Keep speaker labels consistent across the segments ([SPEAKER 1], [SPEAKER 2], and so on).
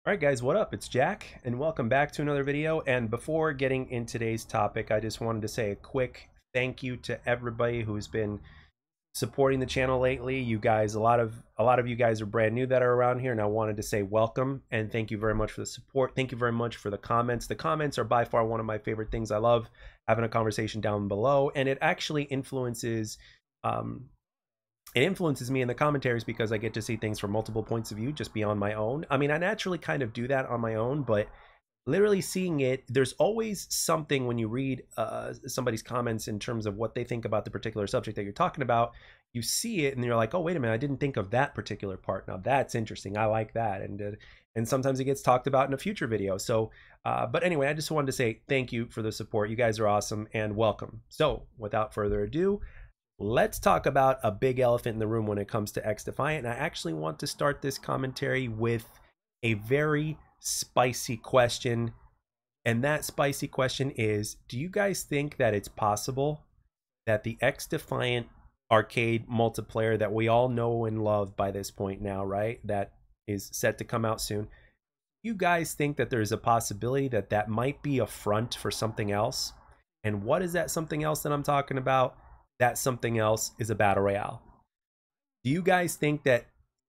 [SPEAKER 1] All right, guys, what up? It's Jack, and welcome back to another video. And before getting in today's topic, I just wanted to say a quick thank you to everybody who's been supporting the channel lately. You guys, a lot of you guys are brand new that are around here, and I wanted to say welcome and thank you very much for the support. Thank you very much for the comments. The comments are by far one of my favorite things. I love having a conversation down below, and it actually um, influences me in the commentaries because I get to see things from multiple points of view just beyond my own. I mean, I naturally kind of do that on my own, but literally seeing it, there's always something when you read somebody's comments in terms of what they think about the particular subject that you're talking about. You see it and you're like, oh, wait a minute, I didn't think of that particular part. Now that's interesting. I like that. And sometimes it gets talked about in a future video. So, but anyway, I just wanted to say thank you for the support. You guys are awesome and welcome. So without further ado, let's talk about a big elephant in the room when it comes to XDefiant. And I actually want to start this commentary with a very spicy question. And that spicy question is, do you guys think that it's possible that the XDefiant arcade multiplayer that we all know and love by this point now, right, that is set to come out soon, you guys think that there's a possibility that that might be a front for something else? And what is that something else that I'm talking about? That something else is a battle royale. Do you guys think that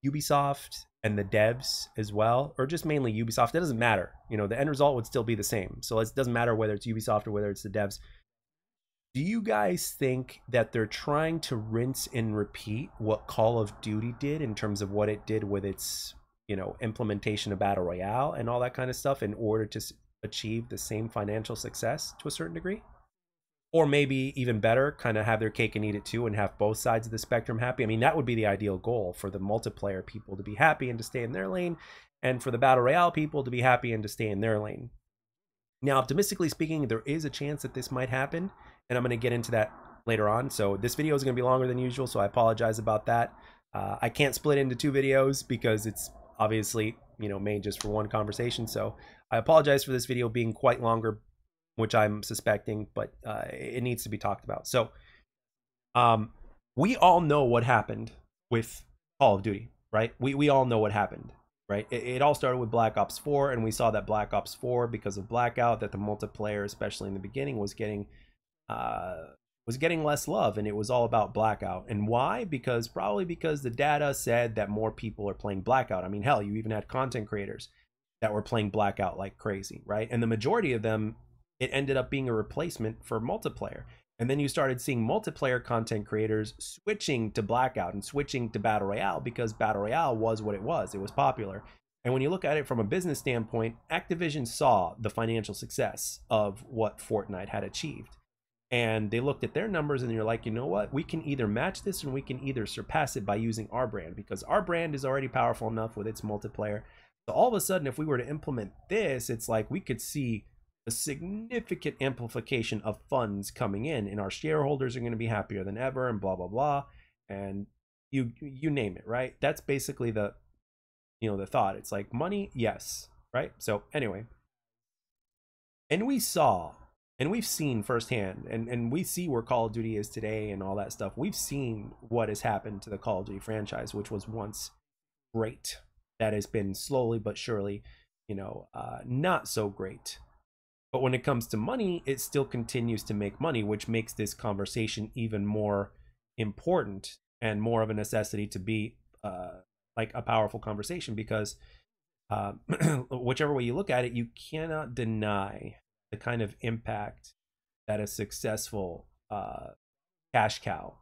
[SPEAKER 1] Ubisoft and the devs as well, or just mainly Ubisoft, it doesn't matter, you know, the end result would still be the same, so it doesn't matter whether it's Ubisoft or whether it's the devs, do you guys think that they're trying to rinse and repeat what Call of Duty did in terms of what it did with its, you know, implementation of battle royale and all that kind of stuff in order to achieve the same financial success to a certain degree? Or maybe even better, kind of have their cake and eat it too and have both sides of the spectrum happy. I mean, that would be the ideal goal, for the multiplayer people to be happy and to stay in their lane, and for the battle royale people to be happy and to stay in their lane. Now, optimistically speaking, there is a chance that this might happen, and I'm going to get into that later on. So this video is going to be longer than usual, so I apologize about that. I can't split into two videos because it's obviously, you know, made just for one conversation. So I apologize for this video being quite longer, which I'm suspecting, but it needs to be talked about. So we all know what happened with Call of Duty, right? We all know what happened, right? It all started with Black Ops 4, and we saw that Black Ops 4, because of Blackout, that the multiplayer, especially in the beginning, was getting less love, and it was all about Blackout. And why? Probably because the data said that more people are playing Blackout. I mean, hell, you even had content creators that were playing Blackout like crazy, right? And the majority of them, it ended up being a replacement for multiplayer. And then you started seeing multiplayer content creators switching to Blackout and switching to Battle Royale because Battle Royale was what it was. It was popular. And when you look at it from a business standpoint, Activision saw the financial success of what Fortnite had achieved. And they looked at their numbers and you're like, you know what? We can either match this and we can either surpass it by using our brand, because our brand is already powerful enough with its multiplayer. So all of a sudden, if we were to implement this, it's like we could see a significant amplification of funds coming in, and our shareholders are going to be happier than ever, and blah blah blah, and you name it, right? That's basically the, you know, the thought. It's like money, yes, right? So anyway, and we saw and we've seen firsthand, and we see where Call of Duty is today and all that stuff. We've seen what has happened to the Call of Duty franchise, which was once great, that has been slowly but surely, you know, not so great. But when it comes to money, it still continues to make money, which makes this conversation even more important and more of a necessity to be like a powerful conversation, because whichever way you look at it, you cannot deny the kind of impact that a successful cash cow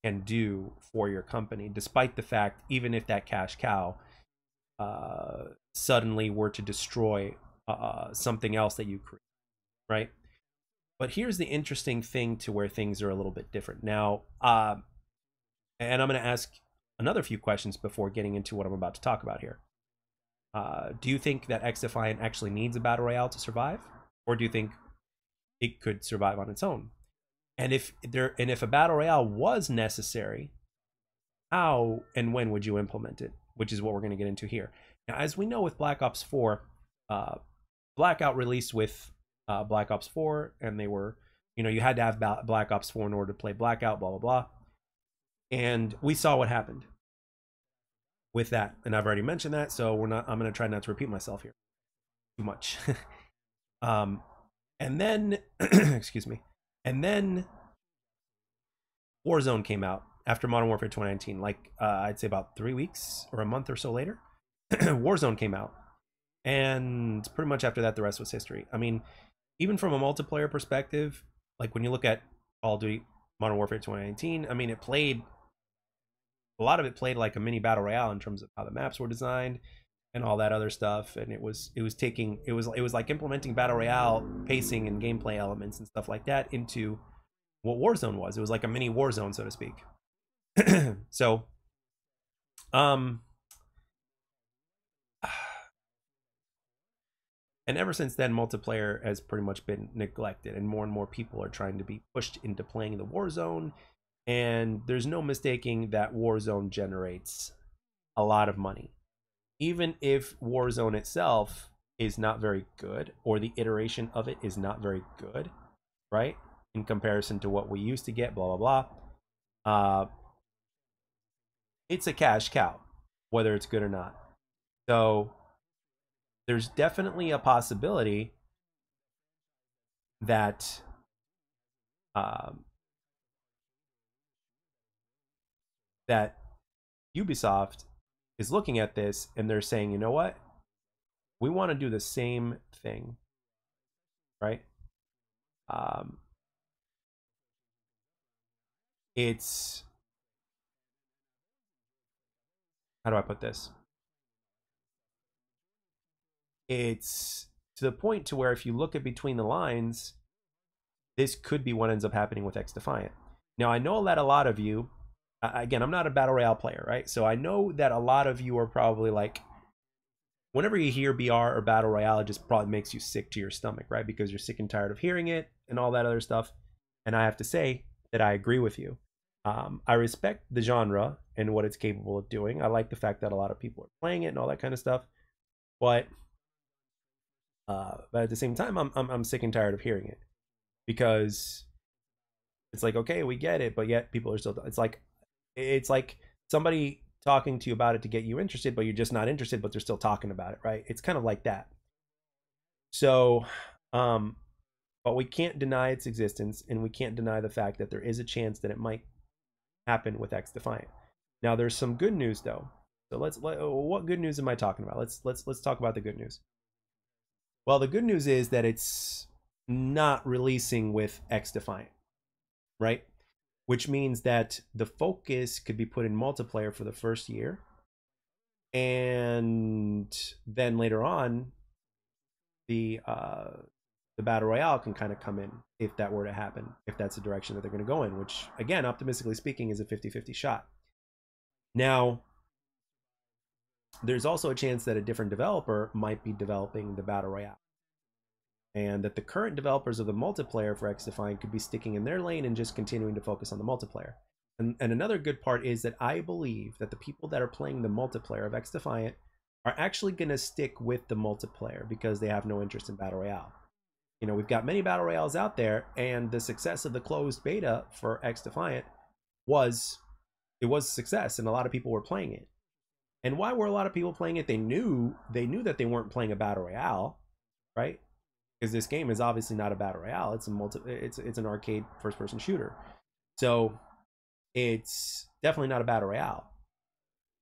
[SPEAKER 1] can do for your company, despite the fact, even if that cash cow suddenly were to destroy something else that you create, right? But here's the interesting thing to where things are a little bit different now, and I'm going to ask another few questions before getting into what I'm about to talk about here. Do you think that XDefiant actually needs a battle royale to survive, or do you think it could survive on its own? And if a battle royale was necessary, how and when would you implement it? Which is what we're going to get into here. Now, as we know with Black Ops 4, Blackout released with Black Ops 4, and they were, you know, you had to have Black Ops 4 in order to play Blackout, blah blah blah. And we saw what happened. with that, and I've already mentioned that, so I'm going to try not to repeat myself here too much. And then excuse me, and then Warzone came out after Modern Warfare 2019, like I'd say about 3 weeks or a month or so later. Warzone came out, and pretty much after that the rest was history. I mean, even from a multiplayer perspective, like when you look at Call of Duty Modern Warfare 2019, I mean, a lot of it played like a mini battle royale in terms of how the maps were designed and all that other stuff. And it was like implementing battle royale pacing and gameplay elements and stuff like that into what Warzone was. It was like a mini Warzone, so to speak. So and ever since then, multiplayer has pretty much been neglected, and more people are trying to be pushed into playing the Warzone. And there's no mistaking that Warzone generates a lot of money. Even if Warzone itself is not very good, or the iteration of it is not very good, right? In comparison to what we used to get, blah, blah, blah. It's a cash cow, whether it's good or not. So there's definitely a possibility that that Ubisoft is looking at this and they're saying, you know what? We want to do the same thing, right? It's, how do I put this? It's to the point to where if you look at between the lines, this could be what ends up happening with XDefiant. Now, I know that a lot of you, again, I'm not a Battle Royale player, right? So I know that a lot of you are probably like, whenever you hear BR or Battle Royale, it just probably makes you sick to your stomach, right? Because you're sick and tired of hearing it and all that other stuff. And I have to say that I agree with you. I respect the genre and what it's capable of doing. I like the fact that a lot of people are playing it and all that kind of stuff. But at the same time, I'm sick and tired of hearing it, because it's like, okay, we get it, but yet people are still. It's like somebody talking to you about it to get you interested, but you're just not interested, but they're still talking about it, right? It's kind of like that. So, but we can't deny its existence, and we can't deny the fact that there is a chance that it might happen with XDefiant. Now, there's some good news though. So what good news am I talking about? Let's talk about the good news. Well, the good news is that it's not releasing with XDefiant, right? Which means that the focus could be put in multiplayer for the first year, and then later on, the Battle Royale can kind of come in if that were to happen, if that's the direction that they're going to go in, which, again, optimistically speaking, is a 50-50 shot. Now, there's also a chance that a different developer might be developing the Battle Royale, and that the current developers of the multiplayer for XDefiant could be sticking in their lane and just continuing to focus on the multiplayer. And another good part is that I believe that the people that are playing the multiplayer of XDefiant are actually going to stick with the multiplayer because they have no interest in Battle Royale. You know, we've got many Battle Royales out there, and the success of the closed beta for XDefiant was a success, and a lot of people were playing it. And why were a lot of people playing it? They knew that they weren't playing a Battle Royale, right? Because this game is obviously not a Battle Royale. It's an arcade first-person shooter. So it's definitely not a Battle Royale.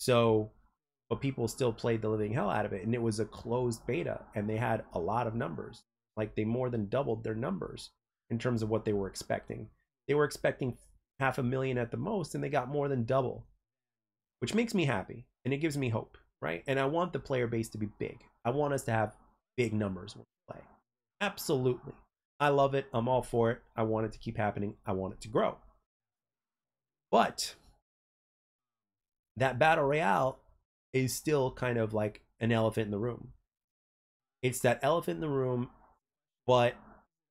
[SPEAKER 1] So, but people still played the living hell out of it, and it was a closed beta, and they had a lot of numbers. Like, they more than doubled their numbers in terms of what they were expecting. They were expecting 500,000 at the most, and they got more than double, which makes me happy, and it gives me hope, right? And I want the player base to be big. I want us to have big numbers when we play. Absolutely. I love it. I'm all for it. I want it to keep happening. I want it to grow. But that Battle Royale is still kind of like an elephant in the room. It's that elephant in the room, but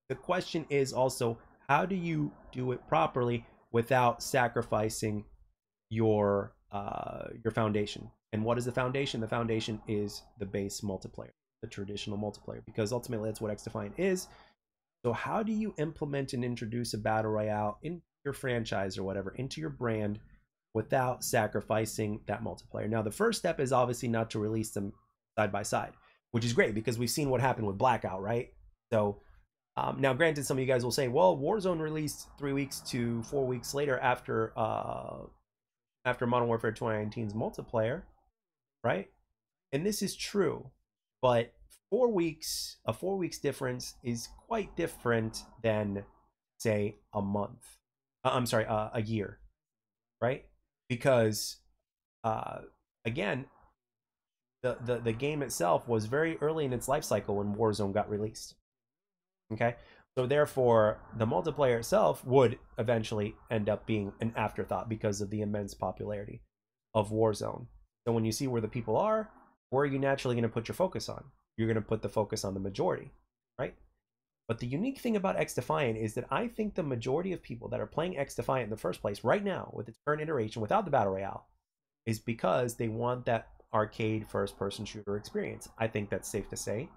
[SPEAKER 1] the question is also, how do you do it properly without sacrificing your foundation? And what is the foundation? The foundation is the base multiplayer, the traditional multiplayer, because ultimately that's what XDefiant is. So how do you implement and introduce a Battle Royale in your franchise or whatever, into your brand, without sacrificing that multiplayer. Now, the first step is obviously not to release them side by side, which is great because we've seen what happened with Blackout, right? So now, granted, some of you guys will say, well, Warzone released 3 weeks to 4 weeks later after Modern Warfare 2019's multiplayer, right? And this is true, but 4 weeks, a 4 weeks difference is quite different than, say, a month. I'm sorry, a year, right? Because again, the game itself was very early in its life cycle when Warzone got released. Okay, so therefore the multiplayer itself would eventually end up being an afterthought because of the immense popularity of Warzone. So when you see where the people are, where are you naturally going to put your focus on? You're going to put the focus on the majority, right? But the unique thing about XDefiant is that I think the majority of people that are playing XDefiant in the first place right now with its current iteration without the Battle Royale is because they want that arcade first-person shooter experience. I think that's safe to say,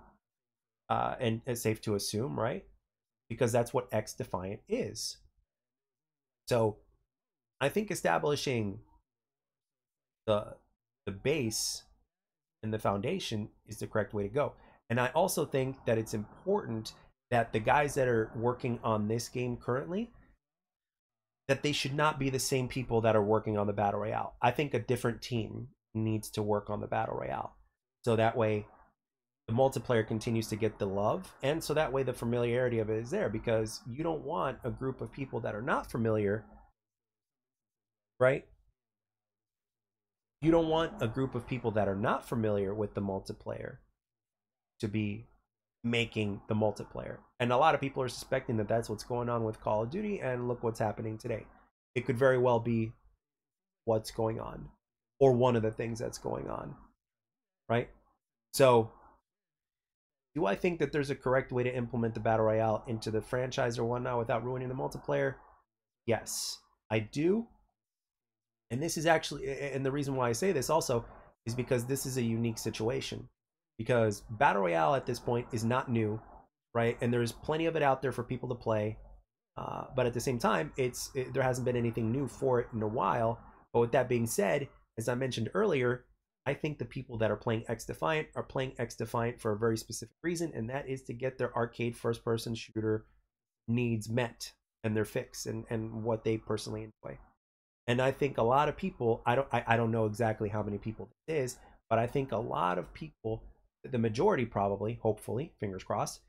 [SPEAKER 1] and it's safe to assume, right? Because that's what XDefiant is. So I think establishing the base and the foundation is the correct way to go. And I also think that it's important that the guys that are working on this game currently, that they should not be the same people that are working on the Battle Royale. I think a different team needs to work on the Battle Royale. So that way the multiplayer continues to get the love, and so that way the familiarity of it is there, because you don't want a group of people that are not familiar, right? You don't want a group of people that are not familiar with the multiplayer to be making the multiplayer. And a lot of people are suspecting that that's what's going on with Call of Duty, and look what's happening today. It could very well be what's going on, or one of the things that's going on, right? So do I think that there's a correct way to implement the Battle Royale into the franchise or whatnot without ruining the multiplayer? Yes, I do. And this is actually, and the reason why I say this also is because this is a unique situation. Because Battle Royale at this point is not new, right? And there's plenty of it out there for people to play. But at the same time, there hasn't been anything new for it in a while. But with that being said, as I mentioned earlier, I think the people that are playing XDefiant are playing XDefiant for a very specific reason, and that is to get their arcade first-person shooter needs met and their fix and what they personally enjoy. And I think a lot of people, I don't know exactly how many people it is, but I think a lot of people, the majority probably, hopefully, fingers crossed,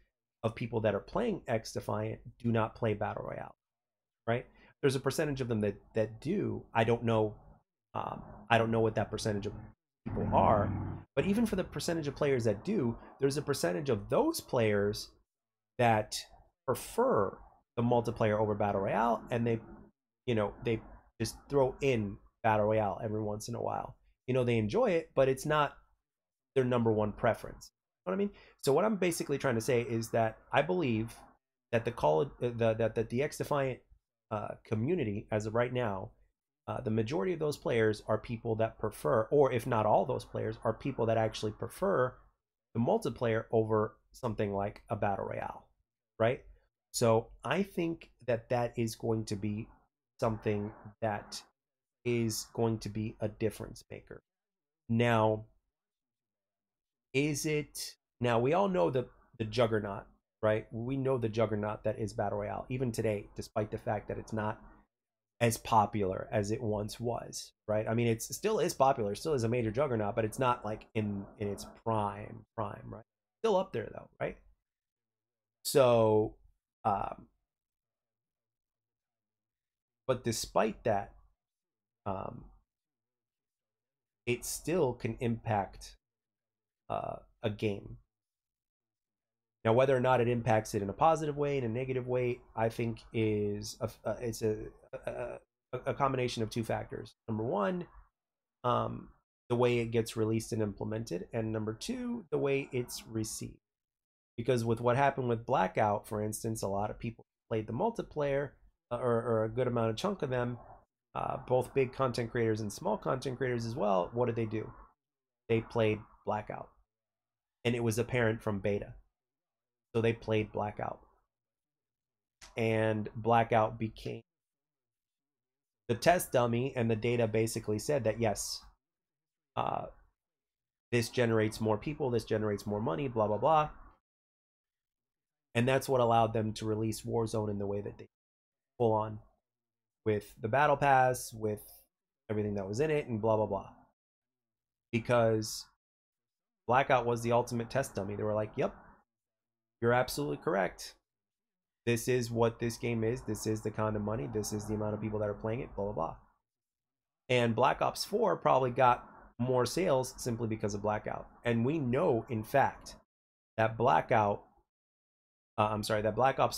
[SPEAKER 1] of people that are playing XDefiant do not play Battle Royale, right? There's a percentage of them that do. I don't know what that percentage of people are, but even for the percentage of players that do, there's a percentage of those players that prefer the multiplayer over Battle Royale, and they just throw in Battle Royale every once in a while. They enjoy it, but it's not their number one preference. You know what I mean? So what I'm basically trying to say is that I believe that the XDefiant community, as of right now, the majority of those players are people that prefer, or if not all those players, are people that actually prefer the multiplayer over something like a Battle Royale, right? So I think that is going to be something that is going to be a difference maker. Now, we all know the juggernaut, right? We know the juggernaut that is Battle Royale, even today, despite the fact that it's not as popular as it once was, right? I mean, it still is popular, still is a major juggernaut, but it's not like in its prime, right? Still up there though, right? So, but despite that, it still can impact a game. Now, whether or not it impacts it in a positive way, in a negative way, I think is it's a combination of two factors. Number one, the way it gets released and implemented, and number two, the way it's received. Because with what happened with Blackout, for instance, a lot of people played the multiplayer, or a good amount of chunk of them, both big content creators and small content creators as well. What did they do? They played Blackout, and it was apparent from beta. So they played Blackout, and Blackout became the test dummy and the data basically said that yes, this generates more people, this generates more money, blah blah blah, and that's what allowed them to release Warzone in the way that they full on, with the battle pass, with everything that was in it, and blah blah blah. Because Blackout was the ultimate test dummy. They were like, "Yep, you're absolutely correct. This is what this game is. This is the kind of money. This is the amount of people that are playing it. Blah blah blah." And Black Ops 4 probably got more sales simply because of Blackout. And we know, in fact, that Black Ops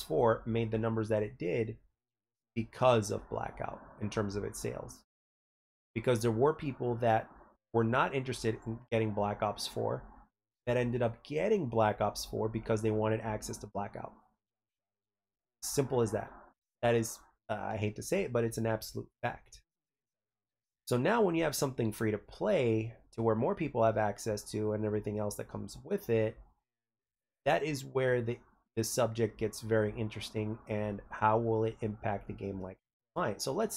[SPEAKER 1] 4 made the numbers that it did because of Blackout in terms of its sales. Because there were people that were not interested in getting Black Ops 4 that ended up getting Black Ops 4 because they wanted access to Blackout. Simple as that. That is, I hate to say it, but it's an absolute fact. So now when you have something free to play to where more people have access to and everything else that comes with it, that is where the subject gets very interesting. And how will it impact the game like XDefiant? So let's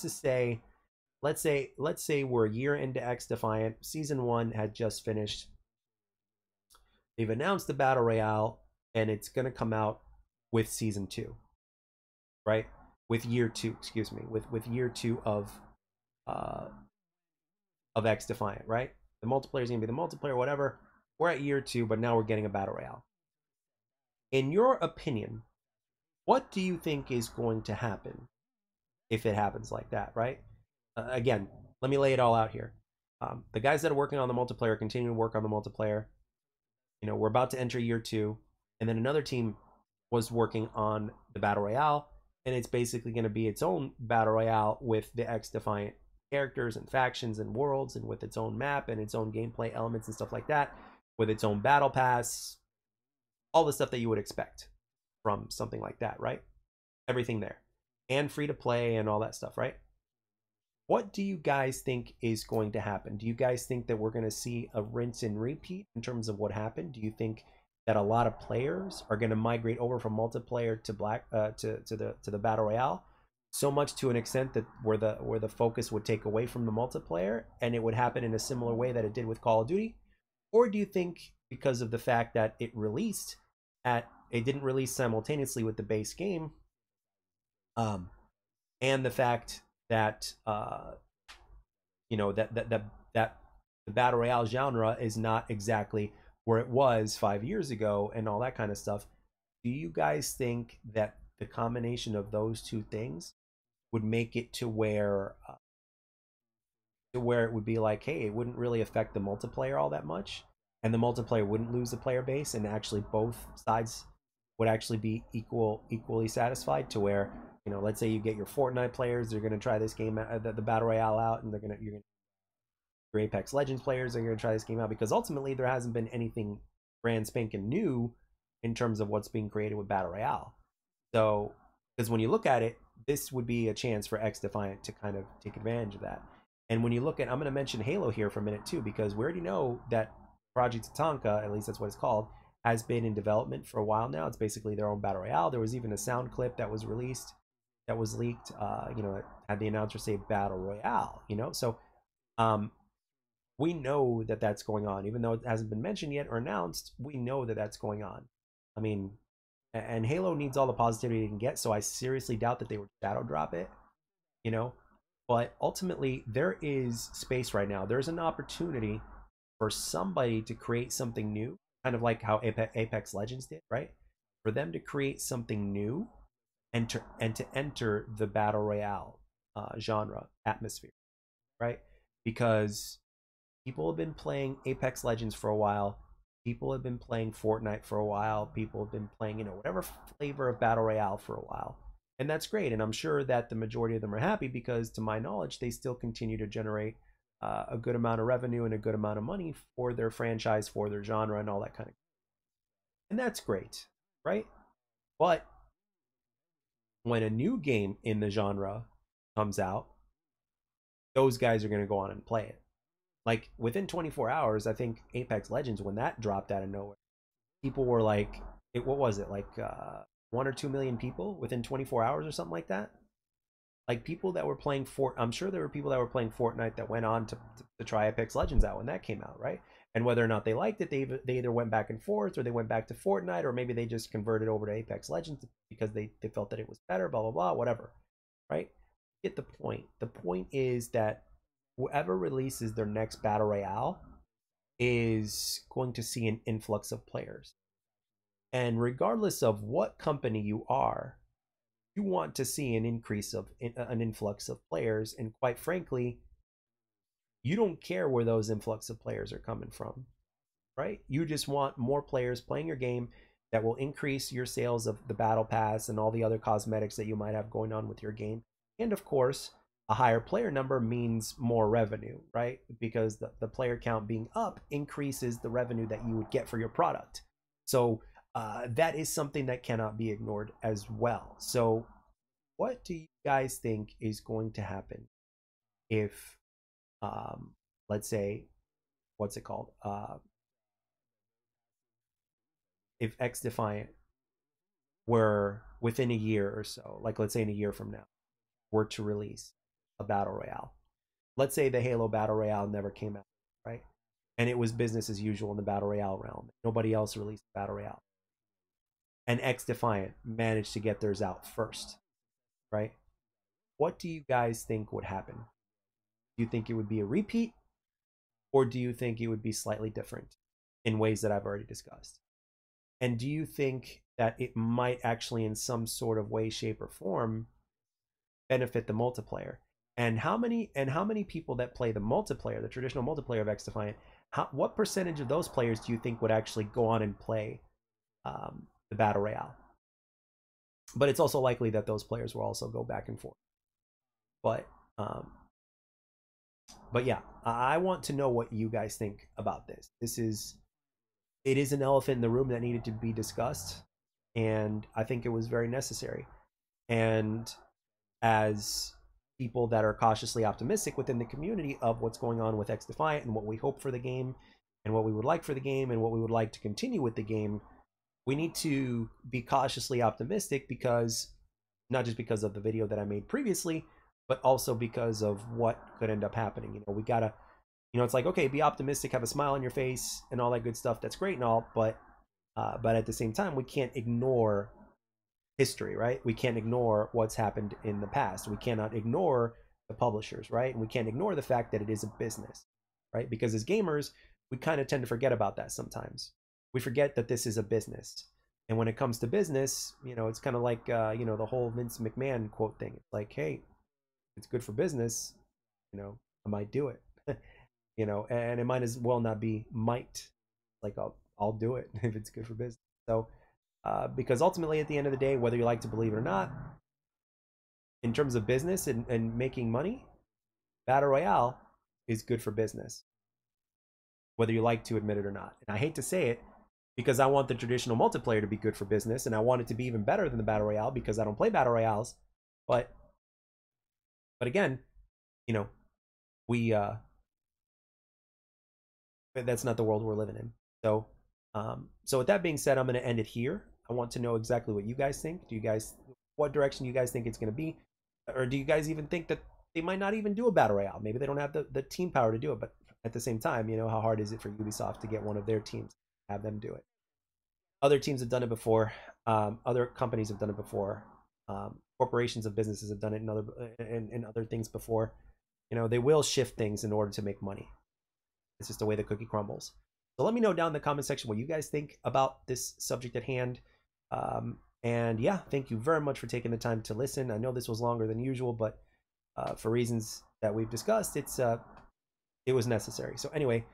[SPEAKER 1] say we're a year into XDefiant. Season 1 had just finished. They've announced the Battle Royale, and it's going to come out with Season 2, right? With year 2, excuse me, with year 2 of XDefiant, right? The multiplayer is going to be the multiplayer, whatever. We're at year 2, but now we're getting a Battle Royale. In your opinion, what do you think is going to happen if it happens like that, right? Again, let me lay it all out here. The guys that are working on the multiplayer continue to work on the multiplayer. You know, we're about to enter year 2, and then another team was working on the Battle Royale, and it's basically going to be its own Battle Royale with the XDefiant characters and factions and worlds, and with its own map and its own gameplay elements and stuff like that, with its own battle pass, all the stuff that you would expect from something like that, right? Everything there, and free to play and all that stuff, right? What do you guys think is going to happen? Do you guys think that we're going to see a rinse and repeat in terms of what happened? Do you think that a lot of players are going to migrate over from multiplayer to the Battle Royale, so much to an extent that where the focus would take away from the multiplayer, and it would happen in a similar way that it did with Call of Duty? Or do you think because of the fact that it didn't release simultaneously with the base game, and the fact that you know, that the Battle Royale genre is not exactly where it was 5 years ago and all that kind of stuff, do you guys think that the combination of those two things would make it to where it would be like, hey, it wouldn't really affect the multiplayer all that much, and the multiplayer wouldn't lose the player base, and actually both sides would actually be equally satisfied, to where, you know, let's say you get your Fortnite players, they're going to try this game, the Battle Royale out, and your Apex Legends players are going to try this game out, because ultimately there hasn't been anything brand spanking new in terms of what's being created with Battle Royale. So, because when you look at it, this would be a chance for XDefiant to kind of take advantage of that. And when you look at, I'm going to mention Halo here for a minute too, because we already know that Project Tatanka, at least that's what it's called, has been in development for a while now. It's basically their own Battle Royale. There was even a sound clip that was released, that was leaked, you know, it had the announcer say Battle Royale, you know. So we know that that's going on, even though it hasn't been mentioned yet or announced. We know that that's going on. I mean, and Halo needs all the positivity it can get, so I seriously doubt that they would shadow drop it, you know. But ultimately, there is space right now. There's an opportunity for somebody to create something new, kind of like how Apex Legends did, right? For them to create something new and to enter the Battle Royale genre atmosphere, right? Because people have been playing Apex Legends for a while. People have been playing Fortnite for a while. People have been playing, you know, whatever flavor of Battle Royale for a while. And that's great. And I'm sure that the majority of them are happy, because to my knowledge, they still continue to generate a good amount of revenue and a good amount of money for their franchise, for their genre, and all that kind of. And that's great, right? But when a new game in the genre comes out, those guys are going to go on and play it. Like within 24 hours, I think Apex Legends, when that dropped out of nowhere, people were like, what was it, like 1 or 2 million people within 24 hours or something like that? Like people that were playing I'm sure there were people that were playing Fortnite that went on to try Apex Legends out when that came out, right? And whether or not they liked it, they either went back and forth, or they went back to Fortnite, or maybe they just converted over to Apex Legends because they felt that it was better, blah blah blah, whatever, right? Get the point. The point is that whoever releases their next battle royale is going to see an influx of players. And regardless of what company you are, you want to see an increase of an influx of players. And quite frankly, you don't care where those influx of players are coming from, right? You just want more players playing your game that will increase your sales of the battle pass and all the other cosmetics that you might have going on with your game. And of course, a higher player number means more revenue, right? Because the player count being up increases the revenue that you would get for your product. So that is something that cannot be ignored as well. So what do you guys think is going to happen if, let's say, what's it called? If XDefiant were within a year or so, like let's say in a year from now, were to release a battle royale. Let's say the Halo battle royale never came out, right? And it was business as usual in the battle royale realm. Nobody else released battle royale. And XDefiant managed to get theirs out first, right? What do you guys think would happen? Do you think it would be a repeat, or do you think it would be slightly different in ways that I've already discussed? And do you think that it might actually in some sort of way, shape, or form benefit the multiplayer? And how many people that play the multiplayer, the traditional multiplayer of XDefiant, what percentage of those players do you think would actually go on and play the battle royale? But it's also likely that those players will also go back and forth. But yeah, I want to know what you guys think about this. It is an elephant in the room that needed to be discussed, and I think it was very necessary. And as people that are cautiously optimistic within the community of what's going on with XDefiant and what we hope for the game and what we would like for the game and what we would like to continue with the game, we need to be cautiously optimistic, because not just because of the video that I made previously, but also because of what could end up happening. You know, we gotta, it's like, okay, be optimistic, have a smile on your face and all that good stuff. That's great and all, but at the same time, we can't ignore history, right? We can't ignore what's happened in the past. We cannot ignore the publishers, right? And we can't ignore the fact that it is a business, right? Because as gamers, we kind of tend to forget about that sometimes. We forget that this is a business. And when it comes to business, it's kind of like, the whole Vince McMahon quote thing. It's like, hey, it's good for business, I might do it, and it might as well not be might. Like, I'll do it if it's good for business. So, because ultimately at the end of the day, whether you like to believe it or not, in terms of business and making money, Battle Royale is good for business, whether you like to admit it or not. And I hate to say it, because I want the traditional multiplayer to be good for business, and I want it to be even better than the Battle Royale, because I don't play Battle Royales. But again, we that's not the world we're living in. So so with that being said, I'm going to end it here. I want to know exactly what you guys think. What direction do you guys think it's going to be? Or do you guys even think that they might not even do a battle royale? Maybe they don't have the team power to do it, but at the same time, how hard is it for Ubisoft to get one of their teams, have them do it? Other teams have done it before. Other companies have done it before. Corporations of businesses have done it in other things before. They will shift things in order to make money. It's just the way the cookie crumbles. So let me know down in the comment section what you guys think about this subject at hand. And yeah, thank you very much for taking the time to listen. I know this was longer than usual, but for reasons that we've discussed, it was necessary. So anyway,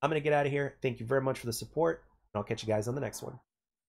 [SPEAKER 1] I'm going to get out of here. Thank you very much for the support, and I'll catch you guys on the next one.